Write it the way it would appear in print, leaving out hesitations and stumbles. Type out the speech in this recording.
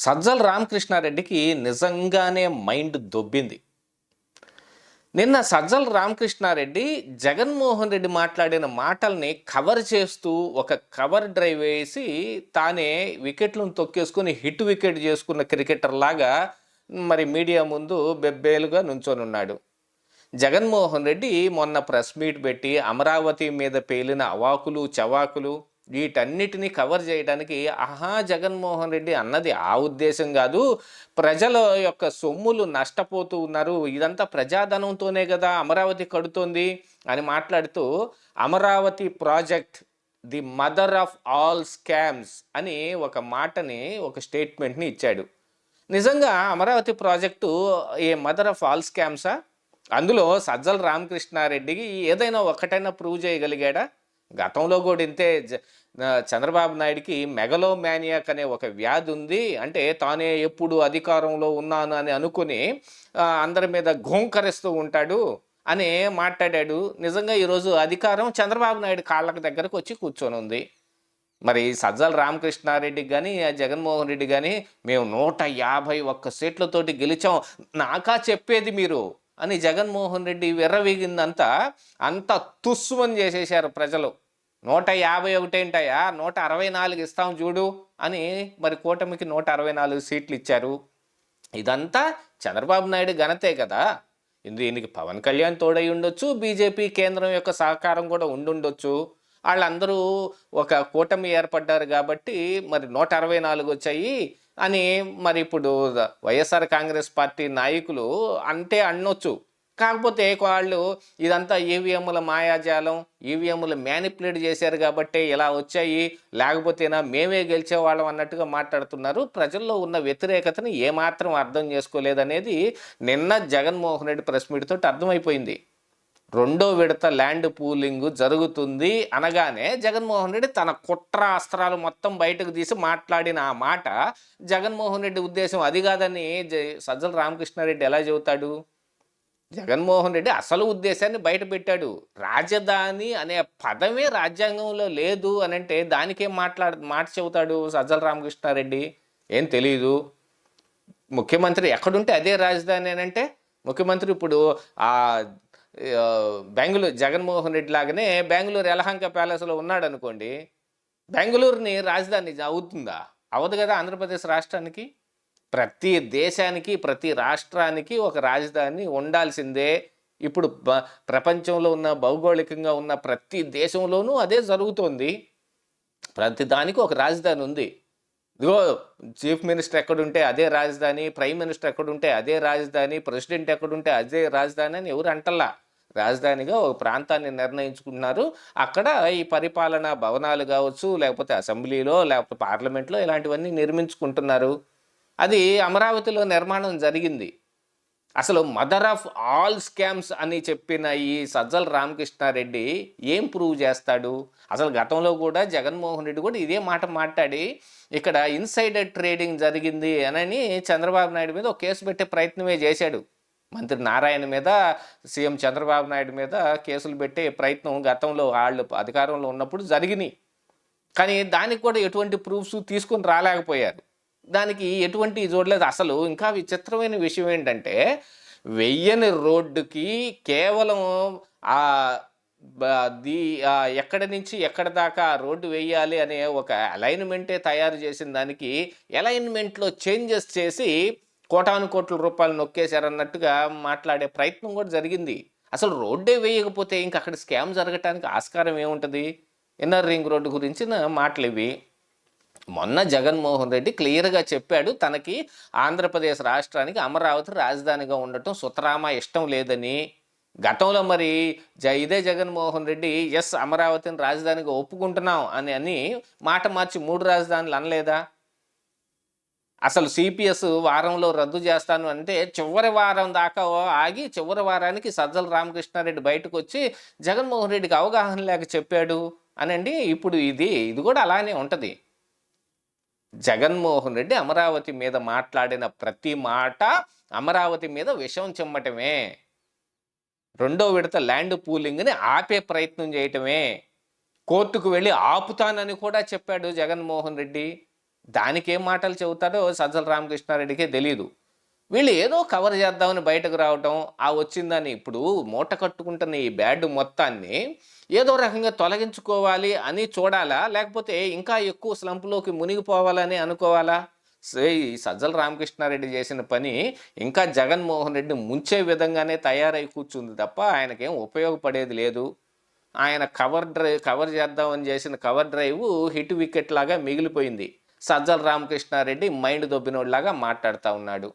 సజ్జల రామకృష్ణారెడ్డికి నిజంగానే మైండ్ దొబ్బింది. నిన్న సజ్జల రామకృష్ణారెడ్డి జగన్మోహన్ రెడ్డి మాట్లాడిన మాటల్ని కవర్ చేస్తూ ఒక కవర్ డ్రైవ్ వేసి తానే వికెట్లను తొక్కేసుకొని హిట్ వికెట్ చేసుకున్న క్రికెటర్ లాగా మరి మీడియా ముందు బెబ్బేలుగా నుంచొనున్నాడు. జగన్మోహన్ రెడ్డి మొన్న ప్రెస్ మీట్ పెట్టి అమరావతి మీద పేలిన అవాకులు చవాకులు వీటన్నిటిని కవర్ చేయడానికి జగన్మోహన్ రెడ్డి అన్నది ఆ ఉద్దేశం కాదు, ప్రజల యొక్క సొమ్ములు నష్టపోతూ ఉన్నారు, ఇదంతా ప్రజాధనంతోనే కదా అమరావతి కడుతోంది అని మాట్లాడుతూ Amaravati project the mother of all scams అని ఒక మాటని ఒక స్టేట్మెంట్ని ఇచ్చాడు. నిజంగా Amaravati project a mother of all స్కామ్సా? అందులో సజ్జల రామకృష్ణారెడ్డికి ఏదైనా ఒక్కటైనా ప్రూవ్ చేయగలిగాడా? గతంలో కూడా ఇంతే. చంద్రబాబు నాయుడికి మెగలోమానియాక్ అనే ఒక వ్యాధి ఉంది. అంటే తానే ఎప్పుడు అధికారంలో ఉన్నాను అని అనుకుని అందరి మీద ఘోంకరిస్తూ ఉంటాడు అని మాట్లాడాడు. నిజంగా ఈరోజు అధికారం చంద్రబాబు నాయుడు కాళ్ళకి దగ్గరకు వచ్చి కూర్చొని ఉంది. మరి సజ్జల రామకృష్ణారెడ్డికి కానీ జగన్మోహన్ రెడ్డి కానీ మేము 151 సీట్లతోటి గెలిచాం, నాకా చెప్పేది మీరు అని జగన్మోహన్ రెడ్డి విర్రవీగిందంతా అంత తుస్సుమని చేసేశారు ప్రజలు. 151 ఏంటయ్యా, 164 ఇస్తాం చూడు అని మరి కూటమికి 164 సీట్లు ఇచ్చారు. ఇదంతా చంద్రబాబు నాయుడు ఘనతే కదా. దీనికి పవన్ కళ్యాణ్ తోడై ఉండొచ్చు, బీజేపీ కేంద్రం యొక్క సహకారం కూడా ఉండుండొచ్చు. వాళ్ళందరూ ఒక కూటమి ఏర్పడ్డారు కాబట్టి మరి 164 వచ్చాయి అని మరి ఇప్పుడు వైఎస్ఆర్ కాంగ్రెస్ పార్టీ నాయకులు అంటే అనొచ్చు. కాకపోతే వాళ్ళు ఇదంతా ఈవీఎంల మాయాజాలం, ఈవీఎంలు మ్యానిపులేట్ చేశారు కాబట్టి ఇలా వచ్చాయి, లేకపోతేనా మేమే గెలిచేవాళ్ళం అన్నట్టుగా మాట్లాడుతున్నారు. ప్రజల్లో ఉన్న వ్యతిరేకతను ఏమాత్రం అర్థం చేసుకోలేదనేది నిన్న జగన్మోహన్ రెడ్డి ప్రెస్ మీట్ తోటి అర్థమైపోయింది. రెండో విడత ల్యాండ్ పూలింగ్ జరుగుతుంది అనగానే జగన్మోహన్ రెడ్డి తన కుట్ర అస్త్రాలు మొత్తం బయటకు తీసి మాట్లాడిన ఆ మాట జగన్మోహన్ రెడ్డి ఉద్దేశం అది కాదని సజ్జల రామకృష్ణారెడ్డి ఎలా చెబుతాడు? జగన్మోహన్ రెడ్డి అసలు ఉద్దేశాన్ని బయట పెట్టాడు. రాజధాని అనే పదమే రాజ్యాంగంలో లేదు అని అంటే దానికేం మాట చెబుతాడు సజ్జల రామకృష్ణారెడ్డి? ఏం తెలీదు. ముఖ్యమంత్రి ఎక్కడుంటే అదే రాజధాని అని అంటే ముఖ్యమంత్రి ఇప్పుడు ఆ బెంగళూరు జగన్మోహన్ రెడ్డి లాగానే బెంగళూరు యలహంక ప్యాలెస్లో ఉన్నాడు అనుకోండి, బెంగళూరుని రాజధాని అవుతుందా? అవదు కదా. ఆంధ్రప్రదేశ్ రాష్ట్రానికి, ప్రతి దేశానికి, ప్రతి రాష్ట్రానికి ఒక రాజధాని ఉండాల్సిందే. ఇప్పుడు ప్రపంచంలో ఉన్న భౌగోళికంగా ఉన్న ప్రతి దేశంలోనూ అదే జరుగుతోంది. ప్రతి దానికి ఒక రాజధాని ఉంది. ఇదిగో చీఫ్ మినిస్టర్ ఎక్కడుంటే అదే రాజధాని, ప్రైమ్ మినిస్టర్ ఎక్కడుంటే అదే రాజధాని, ప్రెసిడెంట్ ఎక్కడుంటే అదే రాజధాని అని ఎవరు అంటల్లా. రాజధానిగా ఒక ప్రాంతాన్ని నిర్ణయించుకుంటున్నారు. అక్కడ ఈ పరిపాలనా భవనాలు కావచ్చు, లేకపోతే అసెంబ్లీలో, లేకపోతే పార్లమెంట్లో ఇలాంటివన్నీ నిర్మించుకుంటున్నారు. అది అమరావతిలో నిర్మాణం జరిగింది. అసలు మదర్ ఆఫ్ ఆల్ స్కామ్స్ అని చెప్పిన ఈ సజ్జల రామకృష్ణారెడ్డి ఏం ప్రూవ్ చేస్తాడు? అసలు గతంలో కూడా జగన్మోహన్ రెడ్డి కూడా ఇదే మాట మాట్లాడి ఇక్కడ ఇన్సైడర్ ట్రేడింగ్ జరిగింది అని చంద్రబాబు నాయుడు మీద ఒక కేసు పెట్టే ప్రయత్నమే చేశాడు. మంత్రి నారాయణ మీద, సీఎం చంద్రబాబు నాయుడు మీద కేసులు పెట్టే ప్రయత్నం గతంలో వాళ్ళు అధికారంలో ఉన్నప్పుడు జరిగినాయి. కానీ దానికి కూడా ఎటువంటి ప్రూఫ్స్ తీసుకొని రాలేకపోయారు. దానికి ఎటువంటి చూడలేదు. అసలు ఇంకా విచిత్రమైన విషయం ఏంటంటే, వెయ్యని రోడ్డుకి కేవలం ఎక్కడి నుంచి ఎక్కడి దాకా రోడ్డు వేయాలి అనే ఒక అలైన్మెంటే తయారు చేసిన దానికి అలైన్మెంట్లో చేంజెస్ చేసి కోటాను కోట్ల రూపాయలు నొక్కేశారన్నట్టుగా మాట్లాడే ప్రయత్నం కూడా జరిగింది. అసలు రోడ్డే వేయకపోతే ఇంక అక్కడ స్కామ్ జరగటానికి ఆస్కారం ఏముంటుంది? ఇన్నర్ రింగ్ రోడ్డు గురించిన మాటలు ఇవి. మొన్న జగన్మోహన్ రెడ్డి క్లియర్గా చెప్పాడు, తనకి ఆంధ్రప్రదేశ్ రాష్ట్రానికి అమరావతి రాజధానిగా ఉండటం సుతరామా ఇష్టం లేదని. గతంలో మరి ఇదే జగన్మోహన్ రెడ్డి అమరావతిని రాజధానిగా ఒప్పుకుంటున్నాం అని మాట మార్చి 3 రాజధానులు అనలేదా? అసలు సిపిఎస్ వారంలో రద్దు చేస్తాను అంటే చివరి వారం దాకా ఆగి చివరి వారానికి సజ్జల రామకృష్ణారెడ్డి బయటకు వచ్చి జగన్మోహన్ రెడ్డికి అవగాహన లేక చెప్పాడు అనండి. ఇప్పుడు ఇది కూడా అలానే ఉంటుంది. జగన్మోహన్ రెడ్డి అమరావతి మీద మాట్లాడిన ప్రతి మాట అమరావతి మీద విషం చిమ్మటమే, రెండో విడత ల్యాండ్ పూలింగ్ని ఆపే ప్రయత్నం చేయటమే, కోర్టుకు వెళ్ళి ఆపుతానని కూడా చెప్పాడు జగన్మోహన్ రెడ్డి. దానికేం మాటలు చెబుతాడో సజ్జల రామకృష్ణారెడ్డికే తెలీదు. వీళ్ళు ఏదో కవర్ చేద్దామని బయటకు రావటం, ఆ వచ్చిందని ఇప్పుడు మూట కట్టుకుంటున్న ఈ బ్యాడ్ మొత్తాన్ని ఏదో రకంగా తొలగించుకోవాలి అని చూడాలా? లేకపోతే ఇంకా ఎక్కువ స్లంప్‌లోకి మునిగిపోవాలని అనుకోవాలా? ఈ సజ్జల రామకృష్ణారెడ్డి చేసిన పని ఇంకా జగన్మోహన్ రెడ్డిని ముంచే విధంగానే తయారై కూర్చుంది తప్ప ఆయనకేం ఉపయోగపడేది లేదు. ఆయన కవర్ చేద్దామని చేసిన కవర్ డ్రైవ్ హిట్ వికెట్ లాగా మిగిలిపోయింది. సజ్జల రామకృష్ణారెడ్డి మైండ్ దొబ్బినోడిలాగా మాట్లాడుతా ఉన్నాడు.